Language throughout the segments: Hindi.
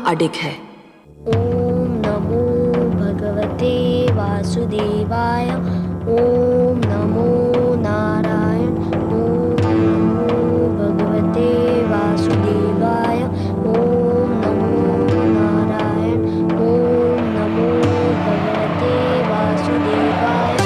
अडिग है। ओम नमो भगवते वासुदेवाय। ओम नमो नारायण। ओम नमो भगवते वासुदेवाय। ओम नमो नारायण। ओम नमो भगवते वासुदेवाय।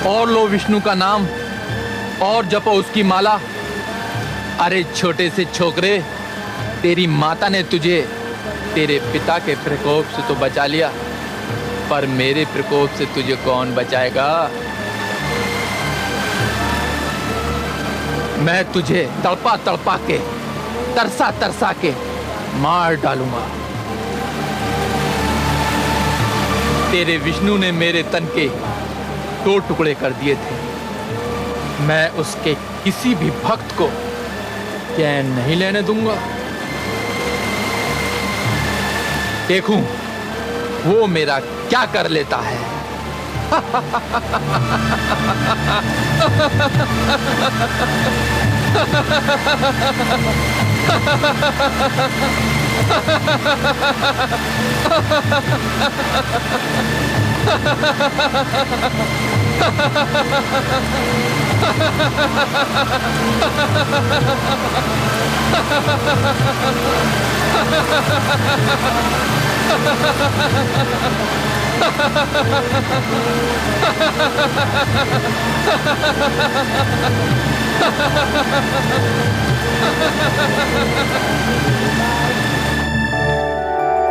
और लो विष्णु का नाम और जपो उसकी माला। अरे छोटे से छोकरे, तेरी माता ने तुझे तेरे पिता के प्रकोप से तो बचा लिया, पर मेरे प्रकोप से तुझे कौन बचाएगा? मैं तुझे तड़पा तड़पा के, तरसा तरसा के मार डालूंगा। तेरे विष्णु ने मेरे तन के 2 टुकड़े कर दिए थे। मैं उसके किसी भी भक्त को चैन नहीं लेने दूंगा। देखूं वो मेरा क्या कर लेता है।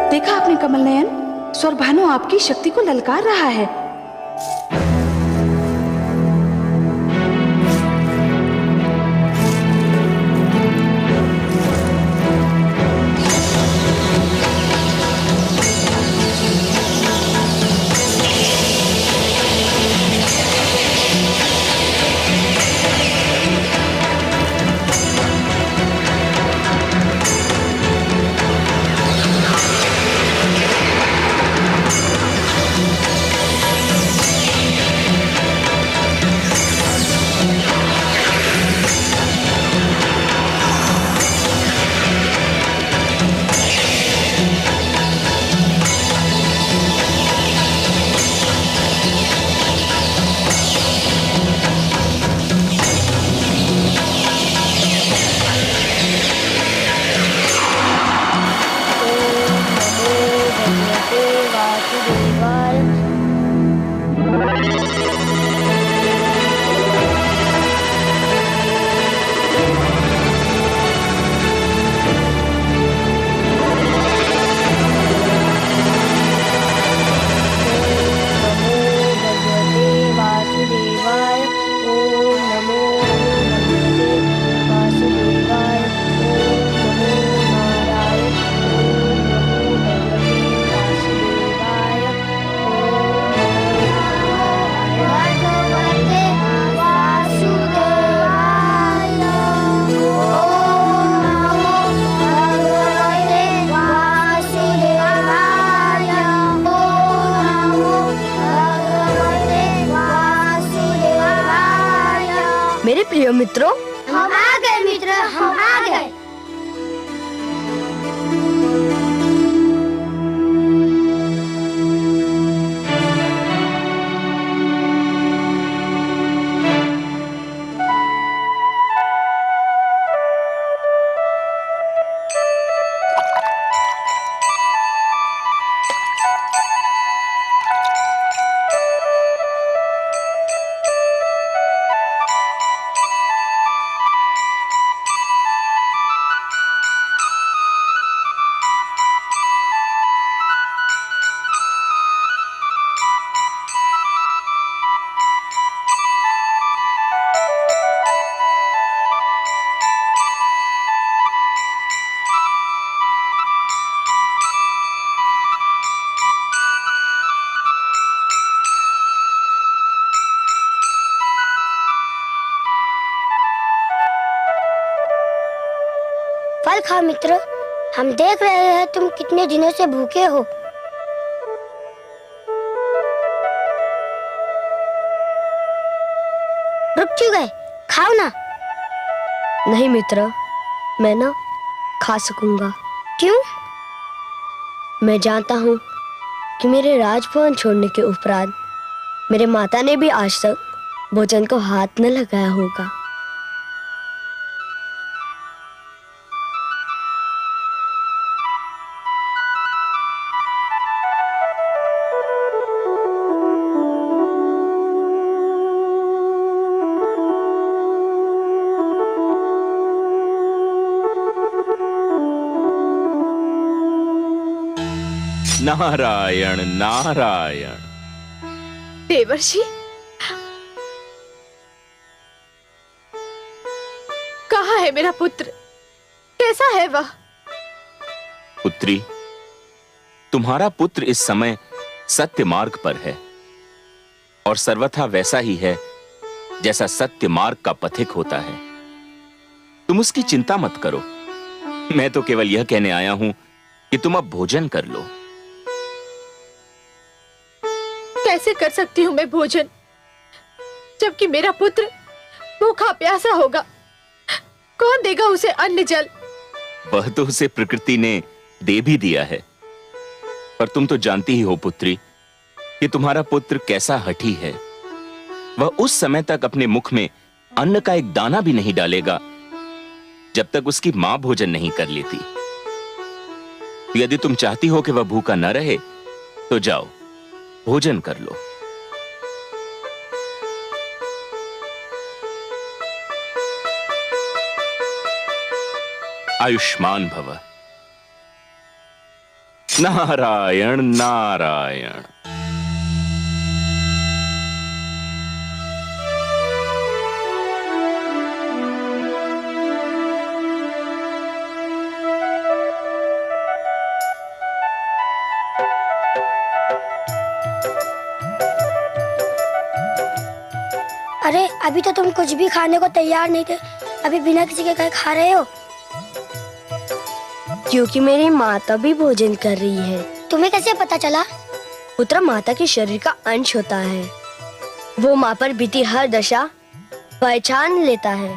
देखा आपने कमल नयन, स्वरभानु आपकी शक्ति को ललकार रहा है। मेरे प्रिय मित्रों, हम आ गए मित्र, हम आ गए। फल खाओ मित्र, हम देख रहे हैं तुम कितने दिनों से भूखे हो। रुक क्यों गए, खाओ ना। नहीं मित्र, मैं ना खा सकूंगा। क्यों? मैं जानता हूँ कि मेरे राजभवन छोड़ने के उपरांत मेरे माता ने भी आज तक भोजन को हाथ न लगाया होगा। नारायण नारायण। देवर्षि, कहाँ है मेरा पुत्र? कैसा है वह? पुत्री, तुम्हारा पुत्र इस समय सत्य मार्ग पर है और सर्वथा वैसा ही है जैसा सत्य मार्ग का पथिक होता है। तुम उसकी चिंता मत करो। मैं तो केवल यह कहने आया हूं कि तुम अब भोजन कर लो। कैसे कर सकती हूँ मैं भोजन, जबकि मेरा पुत्र भूखा प्यासा होगा? कौन देगा उसे अन्न जल? वह तो उसे प्रकृति ने दे भी दिया है, पर तुम तो जानती ही हो पुत्री कि तुम्हारा पुत्र कैसा हठी है। वह उस समय तक अपने मुख में अन्न का एक दाना भी नहीं डालेगा जब तक उसकी मां भोजन नहीं कर लेती। तो यदि तुम चाहती हो कि वह भूखा न रहे तो जाओ, भोजन कर लो। आयुष्मान भव। नारायण नारायण। अरे अभी तो तुम कुछ भी खाने को तैयार नहीं थे, अभी बिना किसी के कहे खा रहे हो। क्योंकि मेरी माता भी भोजन कर रही है। तुम्हें कैसे पता चला? पुत्र माता के शरीर का अंश होता है, वो माँ पर बीती हर दशा पहचान लेता है।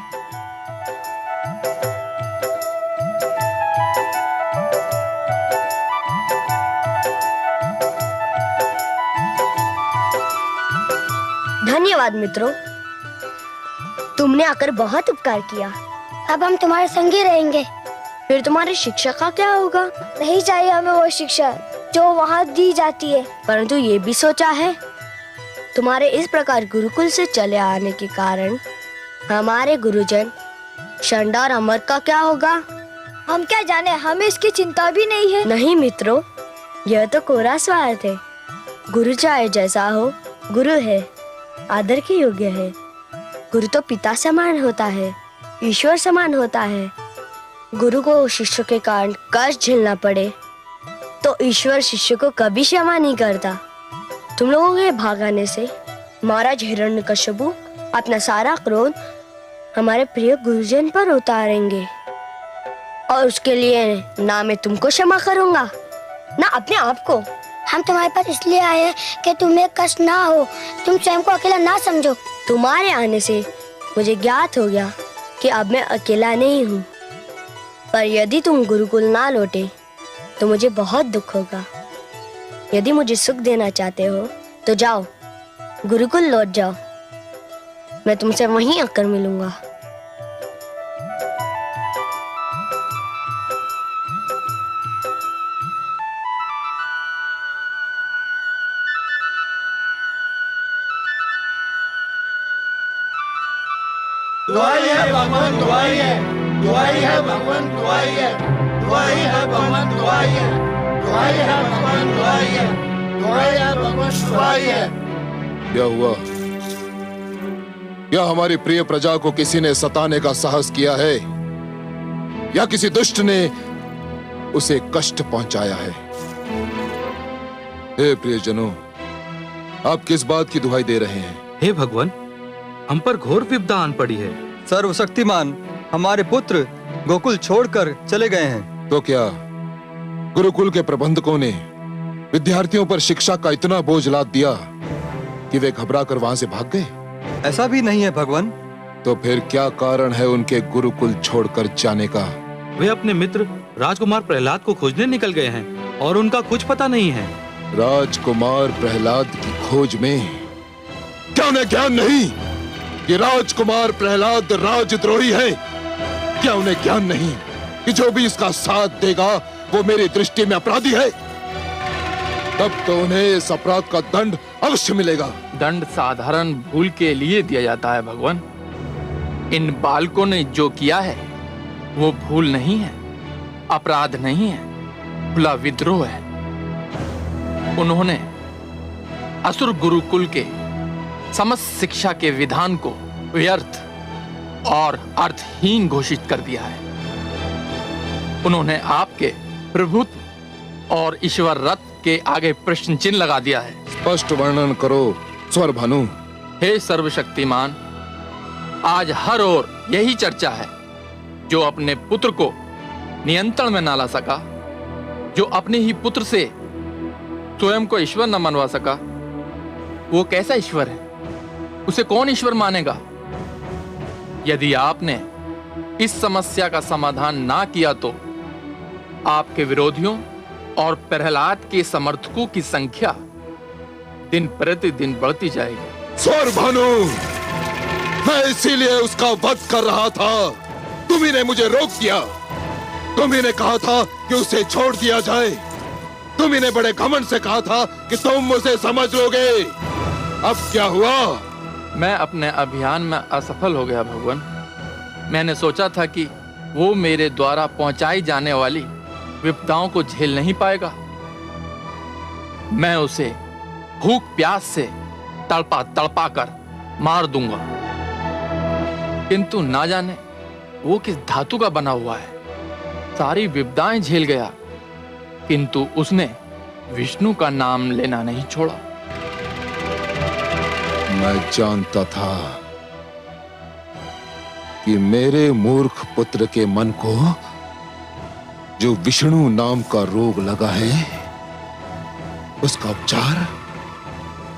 धन्यवाद मित्रों, तुमने आकर बहुत उपकार किया। अब हम तुम्हारे संग ही रहेंगे। फिर तुम्हारी शिक्षा का क्या होगा? नहीं चाहिए हमें वो शिक्षा जो वहाँ दी जाती है। परंतु ये भी सोचा है, तुम्हारे इस प्रकार गुरुकुल से चले आने के कारण हमारे गुरुजन शंडा और अमर का क्या होगा? हम क्या जाने, हमें इसकी चिंता भी नहीं है। नहीं मित्रों, यह तो कोरा स्वार्थ है। गुरु चाहे जैसा हो, गुरु है, आदर के योग्य है। गुरु तो पिता समान होता है, ईश्वर समान होता है। गुरु को शिष्य के कारण कष्ट झेलना पड़े तो ईश्वर शिष्य को कभी क्षमा नहीं करता। तुम लोगों के भागाने से महाराज हिरण्यकश्यपु अपना सारा क्रोध हमारे प्रिय गुरुजन पर उतारेंगे, और उसके लिए ना मैं तुमको क्षमा करूंगा ना अपने आप को। हम तुम्हारे पास इसलिए आए हैं कि तुम्हें कष्ट ना हो, तुम स्वयं को अकेला ना समझो। तुम्हारे आने से मुझे ज्ञात हो गया कि अब मैं अकेला नहीं हूँ। पर यदि तुम गुरुकुल ना लौटे तो मुझे बहुत दुख होगा। यदि मुझे सुख देना चाहते हो तो जाओ, गुरुकुल लौट जाओ। मैं तुमसे वहीं आकर मिलूंगा। दुआई है भगवान, दुआई है, दुआई है भगवान, दुआई है, दुआई है भगवान, दुआई है, दुआई है भगवान, दुआई है, दुआई है भगवान, दुआई है। क्या हुआ? क्या हमारी प्रिय प्रजा को किसी ने सताने का साहस किया है या किसी दुष्ट ने उसे कष्ट पहुंचाया है? हे प्रियजनों, आप किस बात की दुहाई दे रहे हैं? हे भगवान, हम पर घोर विपदा आन पड़ी है। सर्वशक्तिमान, हमारे पुत्र गोकुल छोड़कर चले गए हैं। तो क्या गुरुकुल के प्रबंधकों ने विद्यार्थियों पर शिक्षा का इतना बोझ लाद दिया कि वे घबराकर वहां से भाग गए? ऐसा भी नहीं है भगवान। तो फिर क्या कारण है उनके गुरुकुल छोड़कर जाने का? वे अपने मित्र राजकुमार प्रहलाद को खोजने निकल गए हैं और उनका कुछ पता नहीं है। राजकुमार प्रहलाद की खोज में क्या उन्हें ज्ञान नहीं कि राजकुमार प्रहलाद राजद्रोही है? क्या उन्हें ज्ञान नहीं कि जो भी इसका साथ देगा वो मेरी दृष्टि में अपराधी है? तब तो उन्हें इस अपराध का दंड अवश्य मिलेगा। दंड साधारण भूल के लिए दिया जाता है भगवान। इन बालकों ने जो किया है वो भूल नहीं है, अपराध नहीं है, खुला विद्रोह है। उन्होंने असुर गुरुकुल के समस्त शिक्षा के विधान को व्यर्थ और अर्थहीन घोषित कर दिया है। उन्होंने आपके प्रभुत्व और ईश्वर रत्न के आगे प्रश्न चिन्ह लगा दिया है। स्पष्ट वर्णन करो स्वर भानु। हे सर्वशक्तिमान, आज हर ओर यही चर्चा है। जो अपने पुत्र को नियंत्रण में ना ला सका, जो अपने ही पुत्र से स्वयं को ईश्वर न मनवा सका, वो कैसा ईश्वर है? उसे कौन ईश्वर मानेगा? यदि आपने इस समस्या का समाधान ना किया तो आपके विरोधियों और प्रहलाद के समर्थकों की संख्या दिन प्रतिदिन बढ़ती जाएगी। स्वर भानु, मैं इसीलिए उसका वध कर रहा था। तुम्ही ने मुझे रोक दिया। तुम्ही ने कहा था कि उसे छोड़ दिया जाए। तुम्ही ने बड़े घमंड से कहा था कि तुम मुझे समझ लोगे। अब क्या हुआ? मैं अपने अभियान में असफल हो गया भगवान। मैंने सोचा था कि वो मेरे द्वारा पहुंचाई जाने वाली विपदाओं को झेल नहीं पाएगा। मैं उसे भूख प्यास से तड़पा तड़पा कर मार दूंगा। किंतु ना जाने वो किस धातु का बना हुआ है। सारी विपदाएं झेल गया, किंतु उसने विष्णु का नाम लेना नहीं छोड़ा। मैं जानता था कि मेरे मूर्ख पुत्र के मन को जो विष्णु नाम का रोग लगा है, उसका उपचार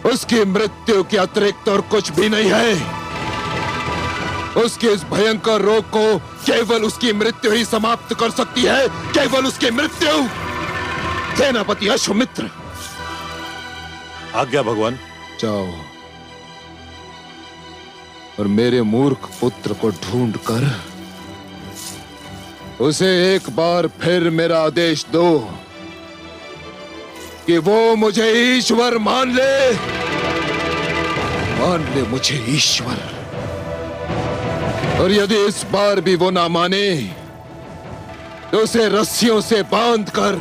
उसकी मृत्यु के अतिरिक्त और कुछ भी नहीं है। उसके इस भयंकर रोग को केवल उसकी मृत्यु ही समाप्त कर सकती है, केवल उसकी मृत्यु। सेनापति अश्वमित्र, आज्ञा भगवान। जाओ और मेरे मूर्ख पुत्र को ढूंढकर उसे एक बार फिर मेरा आदेश दो कि वो मुझे ईश्वर मान ले मुझे ईश्वर। और यदि इस बार भी वो ना माने तो उसे रस्सियों से बांधकर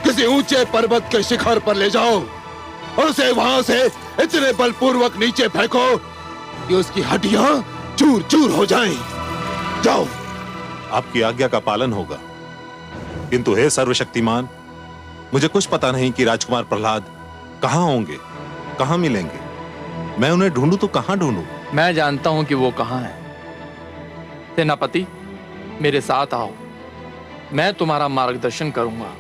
किसी ऊंचे पर्वत के शिखर पर ले जाओ और उसे वहां से इतने बलपूर्वक नीचे फेंको कि उसकी हड्डियां चूर चूर हो जाएं। जाओ। आपकी आज्ञा का पालन होगा। किंतु हे सर्वशक्तिमान, मुझे कुछ पता नहीं कि राजकुमार प्रहलाद कहां होंगे, कहां मिलेंगे। मैं उन्हें ढूंढूं तो कहां ढूंढूं? मैं जानता हूं कि वो कहां है। सेनापति, मेरे साथ आओ, मैं तुम्हारा मार्गदर्शन करूंगा।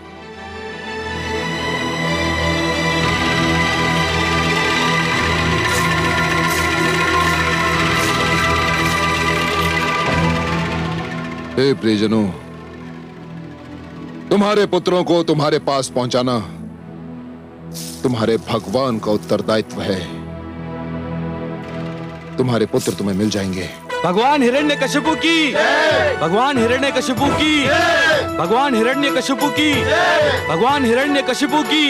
हे प्रियजनों, तुम्हारे पुत्रों को तुम्हारे पास पहुंचाना तुम्हारे भगवान का उत्तरदायित्व है। तुम्हारे पुत्र तुम्हें मिल जाएंगे। भगवान हिरण्यकशिपु की, भगवान हिरण्यकशिपु की, भगवान हिरण्यकशिपु की, भगवान हिरण्यकशिपु की,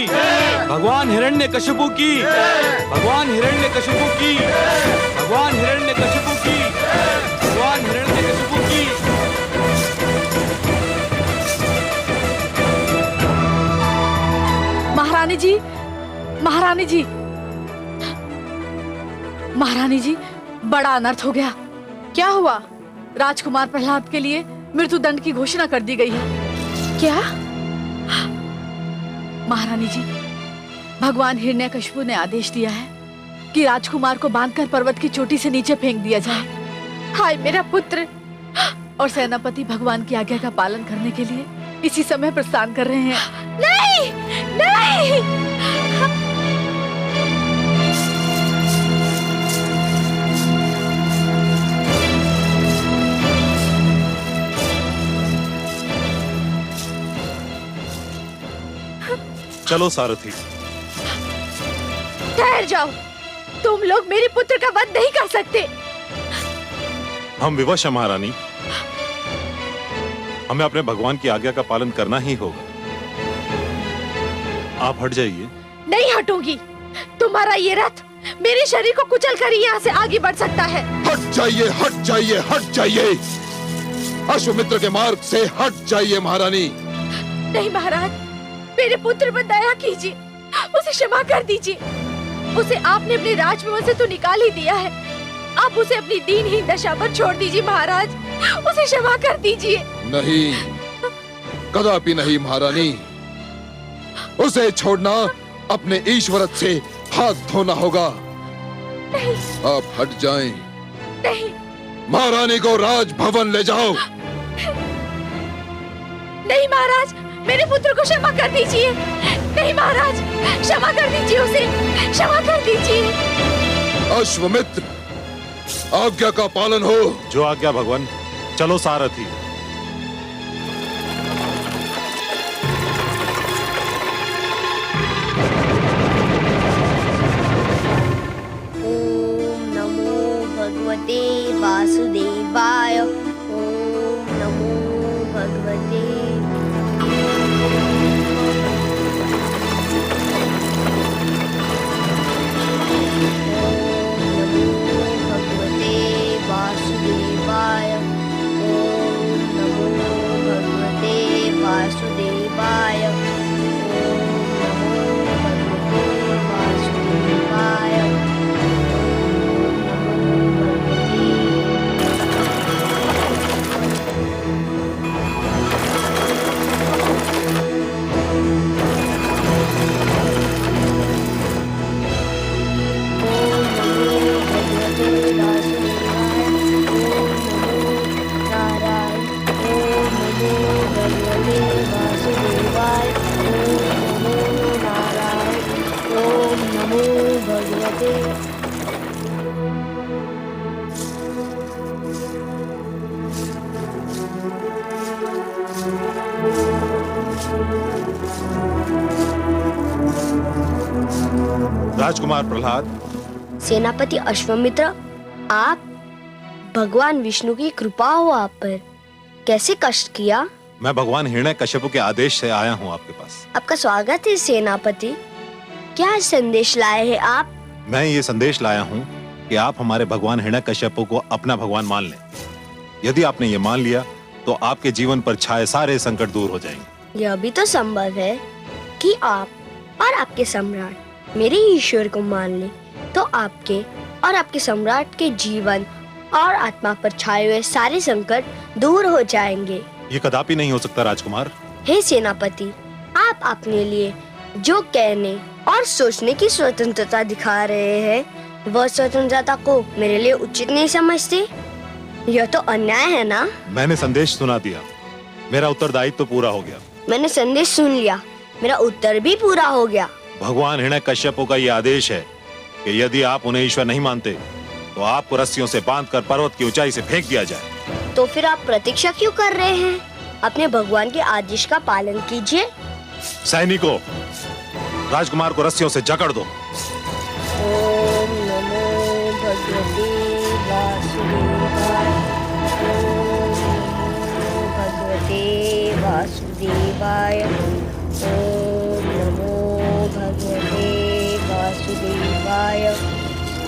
भगवान हिरण्यकशिपु की, भगवान हिरण्यकशिपु की, भगवान हिरण्यकशिपु की, भगवान हिरण्यकशिपु की। महारानी जी, महारानी जी, महारानी जी, बड़ा अनर्थ हो गया। क्या हुआ? राजकुमार प्रहलाद के लिए मृत्युदंड की घोषणा कर दी गई है। क्या? महारानी जी, भगवान हिरण्यकशिपु ने आदेश दिया है कि राजकुमार को बांधकर पर्वत की चोटी से नीचे फेंक दिया जाए। हाय मेरा पुत्र! और सेनापति भगवान की आज्ञा का पालन करने के लिए इसी समय प्रस्थान कर रहे हैं। नहीं, नहीं! चलो सारथी। ठहर जाओ, तुम लोग मेरे पुत्र का वध नहीं कर सकते। हम विवश हैं महारानी, हमें अपने भगवान की आज्ञा का पालन करना ही होगा। आप हट जाइए। नहीं हटूंगी। तुम्हारा ये रथ मेरे शरीर को कुचल कर यहाँ से आगे बढ़ सकता है। हट जाइए, हट जाइए, हट जाइए। अश्वमित्र के मार्ग से हट जाइए महारानी। नहीं महाराज, मेरे पुत्र पर दया कीजिए, उसे क्षमा कर दीजिए। उसे आपने अपने राजभवन से तो निकाल ही दिया है, आप उसे अपनी दीनहीन दशा पर छोड़ दीजिए महाराज, उसे क्षमा कर दीजिए। नहीं, कदापि नहीं महारानी। उसे छोड़ना अपने ईश्वरत से हाथ धोना होगा। नहीं, आप हट जाएं। नहीं, महारानी को राजभवन ले जाओ। नहीं महाराज, मेरे पुत्र को क्षमा कर दीजिए। नहीं महाराज, क्षमा कर दीजिए उसे, क्षमा कर दीजिए। अश्वमित्र, आज्ञा का पालन हो। जो आज्ञा भगवान। चलो सारथी। ओम नमो भगवते वासुदेवाय। ओम नमो भगवते वासुदेवाय। ओम नमो भगवते वासुदेवाय। ओम नमो भगवते वासुदेवाय। ओम नमो राजकुमार प्रहलाद। सेनापति अश्वमित्र, आप, भगवान विष्णु की कृपा हो आप पर। कैसे कष्ट किया? मैं भगवान हिरण्यकशिपु के आदेश से आया हूँ आपके पास। आपका स्वागत है सेनापति। क्या संदेश लाए हैं आप? मैं ये संदेश लाया हूँ कि आप हमारे भगवान हिरण्यकशिपु को अपना भगवान मान लें। यदि आपने ये मान लिया तो आपके जीवन पर छाए सारे संकट दूर हो जाएंगे। यह भी तो संभव है कि आप और आपके सम्राट मेरे ईश्वर को मान ले, तो आपके और आपके सम्राट के जीवन और आत्मा पर छाए हुए सारे संकट दूर हो जाएंगे। ये कदापि नहीं हो सकता राजकुमार। हे सेनापति, आप अपने लिए जो कहने और सोचने की स्वतंत्रता दिखा रहे हैं, वह स्वतंत्रता को मेरे लिए उचित नहीं समझते? यह तो अन्याय है ना? मैंने संदेश सुना दिया, मेरा उत्तरदायित्व तो पूरा हो गया। मैंने संदेश सुन लिया, मेरा उत्तर भी पूरा हो गया। भगवान हिरण्यकशिपु का ये आदेश है कि यदि आप उन्हें ईश्वर नहीं मानते तो आपको रस्सियों से बांधकर पर्वत की ऊंचाई से फेंक दिया जाए। तो फिर आप प्रतीक्षा क्यों कर रहे हैं? अपने भगवान के आदेश का पालन कीजिए। सैनिकों, राजकुमार को रस्सियों से जकड़ दो। ओम नमो भगवते वासुदेवाय। ओम नमो भगवते वासुदेवाय। ओम नमो भगवते वासुदेवाय।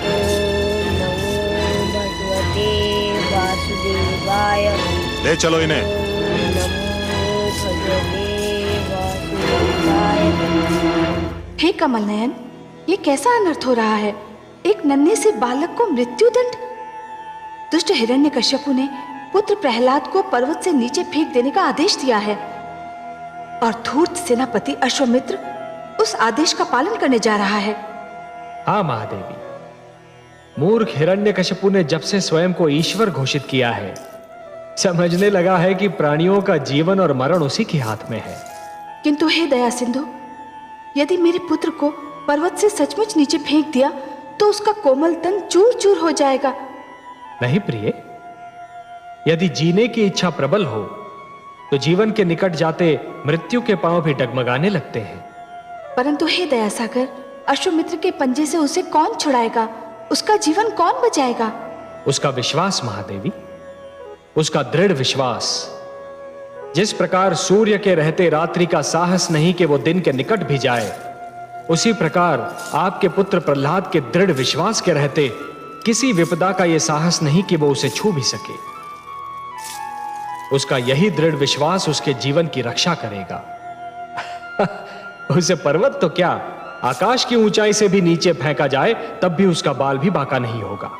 ओम नमो भगवते वासुदेवाय। ले चलो इन्हें। ओम नमो भगवते वासुदेवाय। हे कमल नयन, ये कैसा अनर्थ हो रहा है? एक नन्हे से बालक को मृत्युदंड। दुष्ट हिरण्यकश्यपु ने पुत्र प्रहलाद को पर्वत से नीचे फेंक देने का आदेश दिया है और धूर्त सेनापति अश्वमित्र उस आदेश का पालन करने जा रहा है। हाँ महादेवी, मूर्ख हिरण्यकश्यपु ने जब से स्वयं को ईश्वर घोषित किया है, समझने लगा है कि प्राणियों का जीवन और मरण उसी के हाथ में है। किंतु हे दया सिंधु, यदि मेरे पुत्र को पर्वत से सचमुच नीचे फेंक दिया तो उसका कोमल तन चूर चूर हो जाएगा। नहीं प्रिय, यदि जीने की इच्छा प्रबल हो तो जीवन के निकट जाते मृत्यु के पांव भी डगमगाने लगते हैं। परंतु हे दया सागर, अश्वमित्र के पंजे से उसे कौन छुड़ाएगा? उसका जीवन कौन बचाएगा? उसका विश्वास महादेवी, उसका दृढ़ विश्वास। जिस प्रकार सूर्य के रहते रात्रि का साहस नहीं कि वो दिन के निकट भी जाए, उसी प्रकार आपके पुत्र प्रहलाद के दृढ़ विश्वास के रहते किसी विपदा का यह साहस नहीं कि वो उसे छू भी सके। उसका यही दृढ़ विश्वास उसके जीवन की रक्षा करेगा। उसे पर्वत तो क्या, आकाश की ऊंचाई से भी नीचे फेंका जाए तब भी उसका बाल भी बांका नहीं होगा।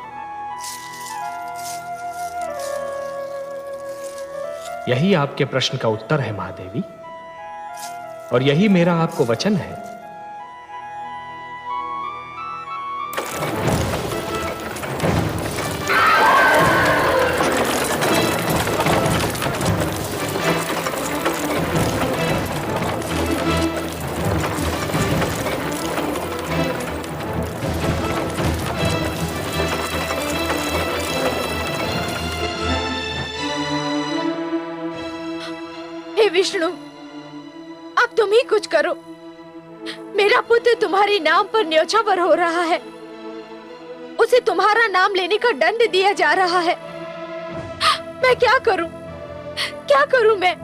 यही आपके प्रश्न का उत्तर है महादेवी, और यही मेरा आपको वचन है। विष्णु, अब तुम ही कुछ करो। मेरा पुत्र तुम्हारे नाम पर न्योछावर हो रहा है, उसे तुम्हारा नाम लेने का दंड दिया जा रहा है। मैं क्या करूं? क्या करूं मैं?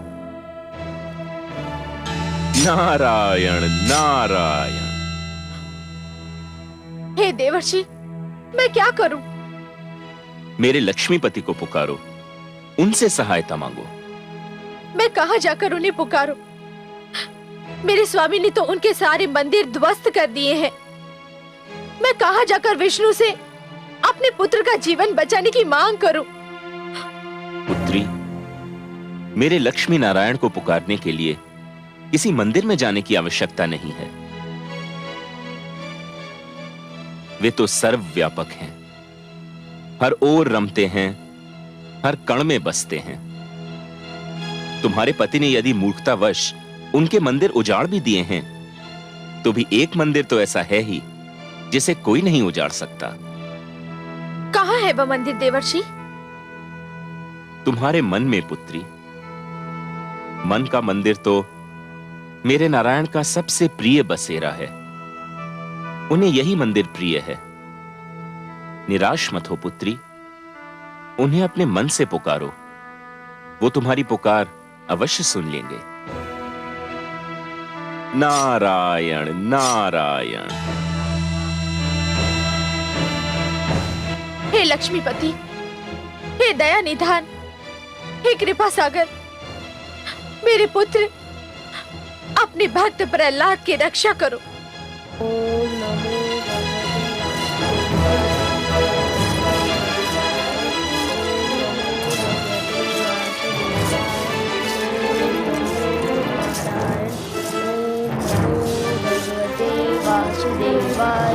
नारायण नारायण। हे देवर्षि, मैं क्या करूं? मेरे लक्ष्मीपति को पुकारो, उनसे सहायता मांगो। मैं कहां जाकर उन्हें पुकारूं? मेरे स्वामी ने तो उनके सारे मंदिर ध्वस्त कर दिए हैं। मैं कहां जाकर विष्णु से अपने पुत्र का जीवन बचाने की मांग करूं? पुत्री, मेरे लक्ष्मी नारायण को पुकारने के लिए किसी मंदिर में जाने की आवश्यकता नहीं है। वे तो सर्वव्यापक हैं, हर ओर रमते हैं, हर कण में बसते हैं। तुम्हारे पति ने यदि मूर्खतावश उनके मंदिर उजाड़ भी दिए हैं, तो भी एक मंदिर तो ऐसा है ही जिसे कोई नहीं उजाड़ सकता। कहां है वह मंदिर देवर्षि? तुम्हारे मन में पुत्री। मन का मंदिर तो मेरे नारायण का सबसे प्रिय बसेरा है। उन्हें यही मंदिर प्रिय है। निराश मत हो पुत्री, उन्हें अपने मन से पुकारो, वो तुम्हारी पुकार अवश्य सुन लेंगे। नारायण नारायण। हे लक्ष्मीपति, हे दया निधान, हे कृपा सागर, मेरे पुत्र अपने भक्त प्रहलाद की रक्षा करो। ओम नमो भगवते वासुदेवाय।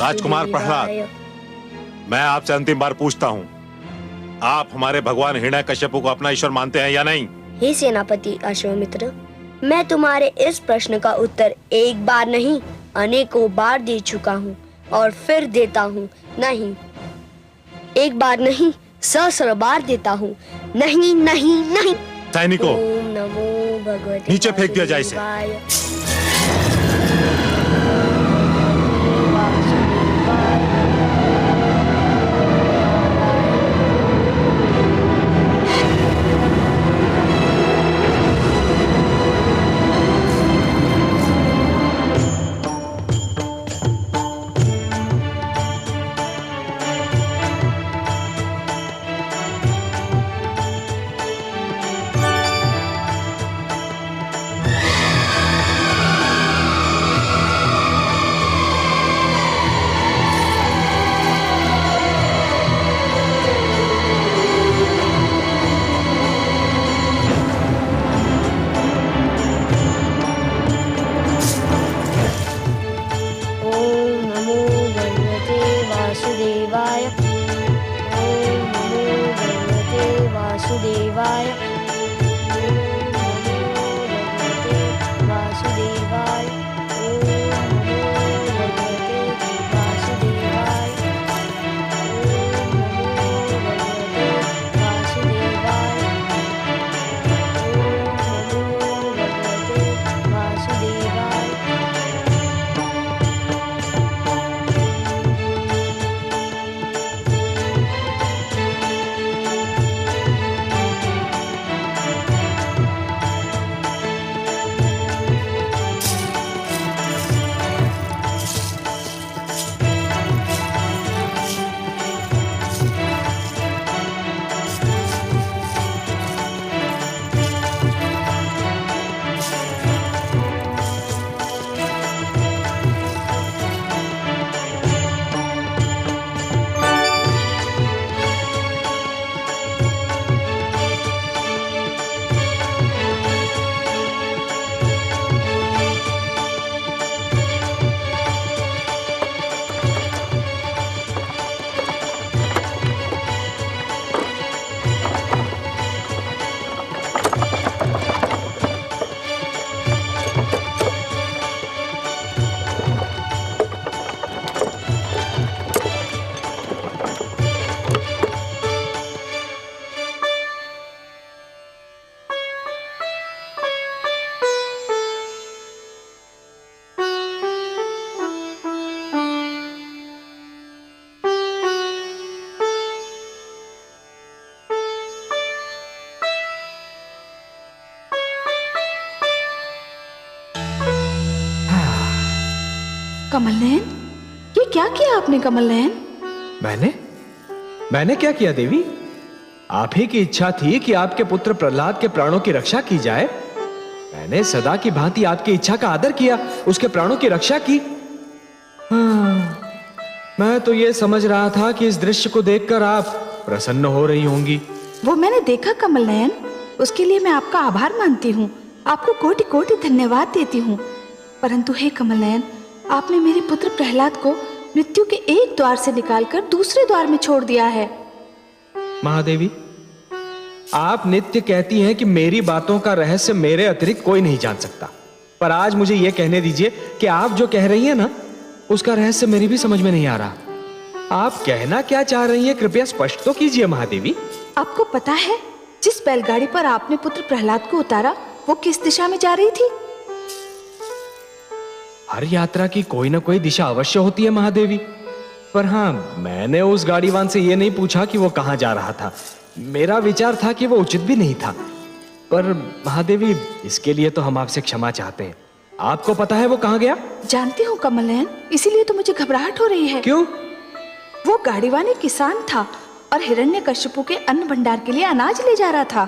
राजकुमार प्रहलाद, मैं आपसे अंतिम बार पूछता हूँ, आप हमारे भगवान हिरण्यकश्यप को अपना ईश्वर मानते हैं या नहीं? हे सेनापति अश्वामित्र, मैं तुम्हारे इस प्रश्न का उत्तर एक बार नहीं अनेकों बार दे चुका हूँ और फिर देता हूँ। नहीं, एक बार नहीं, सहस्र बार देता हूँ। नहीं नहीं नहीं। सैनिकों, ओम नमो भगवते नीचे फेंक दिया जाए इसे। कमल नयन, ये क्या किया आपने कमल नयन? मैंने क्या किया देवी? आप ही की इच्छा थी कि आपके पुत्र प्रहलाद के प्राणों की रक्षा की जाए। मैंने सदा की भांति आपकी इच्छा का आदर किया, उसके प्राणों की रक्षा की। मैं तो ये समझ रहा था कि इस दृश्य को देखकर आप प्रसन्न हो रही होंगी। वो मैंने देखा कमल नयन, उसके लिए मैं आपका आभार मानती हूँ, आपको कोटि कोटि धन्यवाद देती हूँ। परंतु हे कमल नयन, आपने मेरे पुत्र प्रहलाद को मृत्यु के एक द्वार से निकालकर दूसरे द्वार में छोड़ दिया है। महादेवी, आप नित्य कहती हैं कि मेरी बातों का रहस्य मेरे अतिरिक्त कोई नहीं जान सकता, पर आज मुझे यह कहने दीजिए कि आप जो कह रही हैं ना, उसका रहस्य मेरी भी समझ में नहीं आ रहा। आप कहना क्या चाह रही हैं, कृपया स्पष्ट तो कीजिए महादेवी। आपको पता है जिस बैलगाड़ी पर आपने पुत्र प्रहलाद को उतारा वो किस दिशा में जा रही थी? हर यात्रा की कोई ना कोई दिशा अवश्य होती है महादेवी, पर हाँ, मैंने उस गाड़ीवान से यह नहीं पूछा कि वो कहां जा रहा था। मेरा विचार था कि वो उचित भी नहीं था। पर महादेवी, इसके लिए तो हम आपसे क्षमा चाहते हैं। आपको पता है वो कहां गया? जानती हूँ कमल नयन, इसीलिए तो मुझे घबराहट हो रही है। क्यों? वो गाड़ीवान एक किसान था और हिरण्यकश्यप के अन्न भंडार के लिए अनाज ले जा रहा था।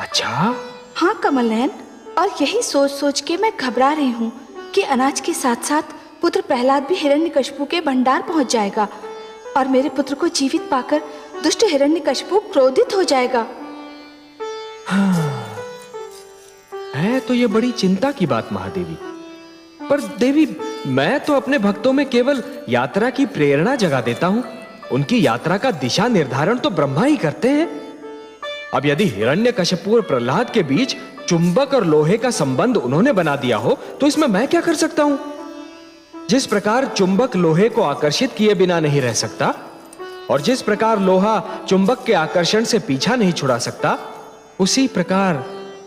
अच्छा? हाँ कमल नयन, और यही सोच सोच के मैं घबरा रही हूँ कि अनाज के साथ साथ पुत्र प्रहलाद भी हिरण्यकश्यप के भंडार पहुंच जाएगा और मेरे पुत्र को जीवित पाकर दुष्ट हिरण्यकश्यप क्रोधित हो जाएगा। है तो ये बड़ी चिंता की बात महादेवी, पर देवी मैं तो अपने भक्तों में केवल यात्रा की प्रेरणा जगा देता हूं। उनकी यात्रा का दिशा निर्धारण तो ब्रह्मा ही करते हैं। अब यदि हिरण्यकशिपु और प्रहलाद के बीच चुंबक और लोहे का संबंध उन्होंने बना दिया हो तो इसमें मैं क्या कर सकता हूं? जिस प्रकार चुंबक लोहे को आकर्षित किए बिना नहीं रह सकता और जिस प्रकार लोहा चुंबक के आकर्षण से पीछा नहीं छुड़ा सकता, उसी प्रकार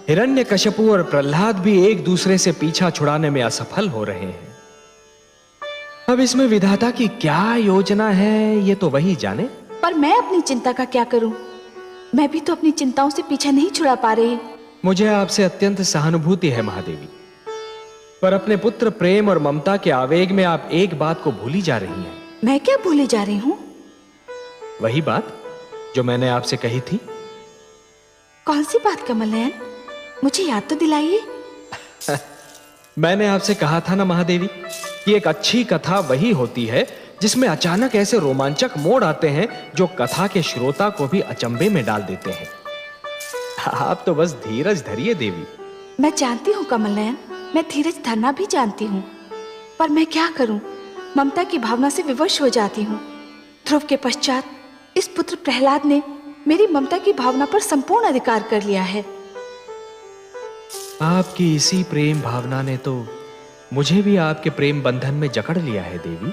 हिरण्यकशिपु और प्रहलाद भी एक दूसरे से पीछा छुड़ाने में असफल हो रहे हैं। अब इसमें विधाता की क्या योजना है ये तो वही जाने। पर मैं अपनी चिंता का क्या करूं? मैं भी तो अपनी चिंताओं से पीछा नहीं छुड़ा पा रही। मुझे आपसे अत्यंत सहानुभूति है महादेवी, पर अपने पुत्र प्रेम और ममता के आवेग में आप एक बात को भूली जा रही हैं। मैं क्या भूली जा रही हूं? वही बात जो मैंने आपसे कही थी। कौन सी बात कमल नयन? मुझे याद तो दिलाइए। मैंने आपसे कहा था ना महादेवी कि एक अच्छी कथा वही होती है जिसमें अचानक ऐसे रोमांचक मोड़ आते हैं जो कथा के श्रोता को भी अचंभे में डाल देते हैं। आप तो बस धीरज धरिए देवी। मैं जानती हूँ कमल नयन, मैं धीरज धरना भी जानती हूँ, पर मैं क्या करूँ? ममता की भावना से विवश हो जाती हूँ। ध्रुव के पश्चात इस पुत्र प्रहलाद ने मेरी ममता की भावना पर संपूर्ण अधिकार कर लिया है। आपकी इसी प्रेम भावना ने तो मुझे भी आपके प्रेम बंधन में जकड़ लिया है देवी।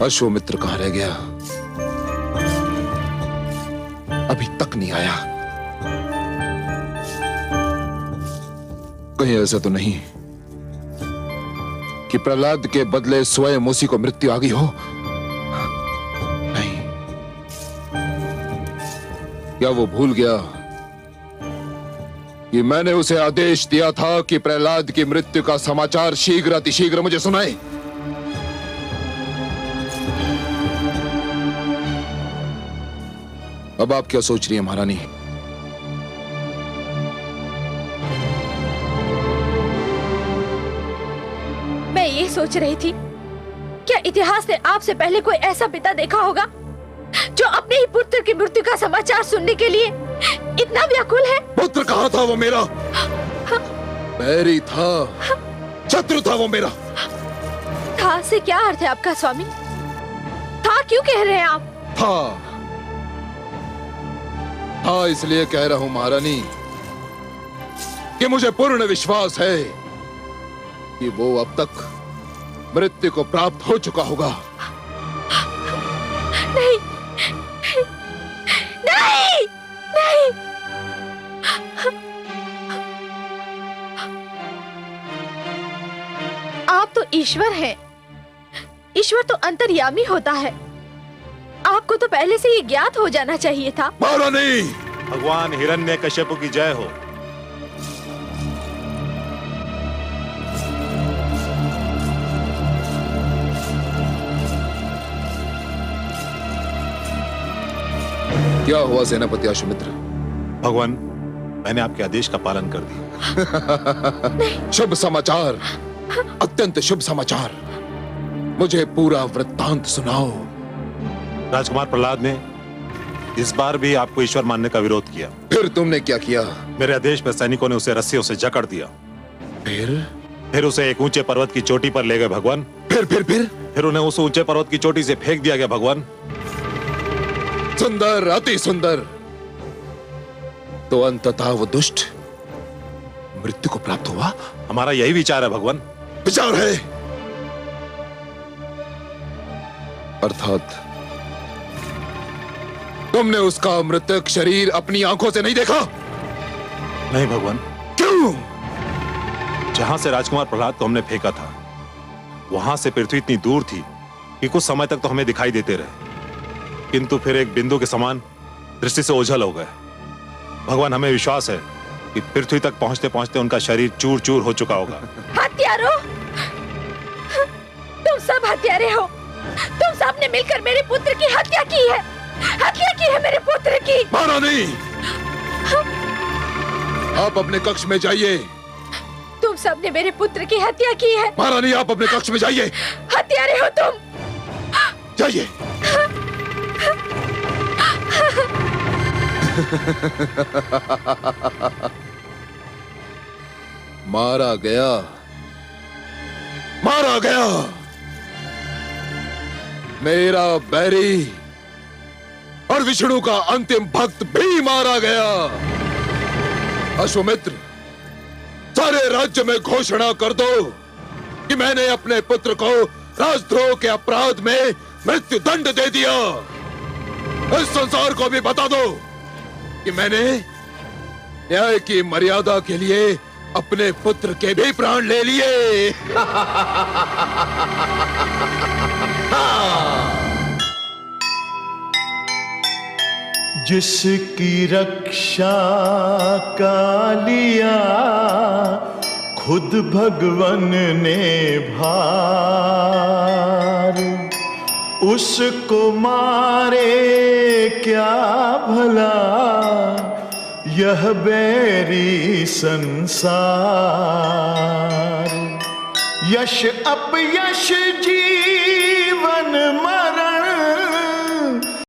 अश्वमित्र कहां रह गया? अभी तक नहीं आया। कहीं ऐसा तो नहीं कि प्रहलाद के बदले स्वयं उसी को मृत्यु आ गई हो? नहीं। क्या वो भूल गया कि मैंने उसे आदेश दिया था कि प्रहलाद की मृत्यु का समाचार शीघ्र अतिशीघ्र मुझे सुनाए? अब आप क्या सोच रही हैं महारानी? मैं ये सोच रही थी, क्या इतिहास ने आपसे पहले कोई ऐसा पिता देखा होगा जो अपने ही पुत्र की मृत्यु का समाचार सुनने के लिए इतना व्याकुल है? पुत्र कहाँ था वो मेरा? बैरी था, शत्रु था वो मेरा। था से क्या अर्थ है आपका स्वामी? था क्यों कह रहे हैं आप? था इसलिए कह रहा हूं महारानी कि मुझे पूर्ण विश्वास है कि वो अब तक मृत्यु को प्राप्त हो चुका होगा। नहीं, नहीं, नहीं। आप तो ईश्वर हैं। ईश्वर तो अंतर्यामी होता है। आपको तो पहले से ये ज्ञात हो जाना चाहिए था। महारानी, भगवान हिरण्यकश्यप की जय हो। क्या हुआ सेनापति अश्वमित्र? भगवान, मैंने आपके आदेश का पालन कर दिया। शुभ समाचार, अत्यंत शुभ समाचार। मुझे पूरा वृत्तांत सुनाओ। राजकुमार प्रहलाद ने इस बार भी आपको ईश्वर मानने का विरोध किया। फिर तुमने क्या किया? मेरे आदेश पर सैनिकों ने उसे रस्सियों से जकड़ दिया। फिर उसे एक ऊंचे पर्वत की चोटी पर ले गए भगवान। फिर उन्हें उस ऊंचे पर्वत की चोटी से फेंक दिया गया भगवान। सुंदर, अति सुंदर। तो अंततः वो दुष्ट मृत्यु को प्राप्त हुआ? हमारा यही विचार है भगवान। विचार है? अर्थात तुमने उसका मृतक शरीर अपनी आंखों से नहीं देखा? नहीं भगवान। क्यों? जहां से राजकुमार प्रहलाद को हमने फेंका था, वहां से पृथ्वी इतनी दूर थी कि कुछ समय तक तो हमें दिखाई देते रहे, किंतु फिर एक बिंदु के समान दृष्टि से ओझल हो गए। भगवान, हमें विश्वास है कि पृथ्वी तक पहुंचते पहुंचते उनका शरीर चूर चूर हो चुका होगा। हत्यारों! तुम सब हत्यारे हो। तुम सब ने मिलकर मेरे पुत्र की हत्या की है। हत्या की है मेरे पुत्र की। महारानी, आप अपने कक्ष में जाइए। तुम सब ने मेरे पुत्र की हत्या की है। महारानी, आप अपने कक्ष में जाइए। हत्यारे हो तुम। जाइए। मारा गया, मारा गया। मेरा बैरी और विष्णु का अंतिम भक्त भी मारा गया। अश्वमित्र, सारे राज्य में घोषणा कर दो कि मैंने अपने पुत्र को राजद्रोह के अपराध में मृत्यु दंड दे दिया। इस संसार को भी बता दो कि मैंने न्याय की मर्यादा के लिए अपने पुत्र के भी प्राण ले लिए। जिसकी रक्षा का लिया खुद भगवन ने भार, उसको मारे क्या भला यह बैरी संसार। यश अपयश जीवन में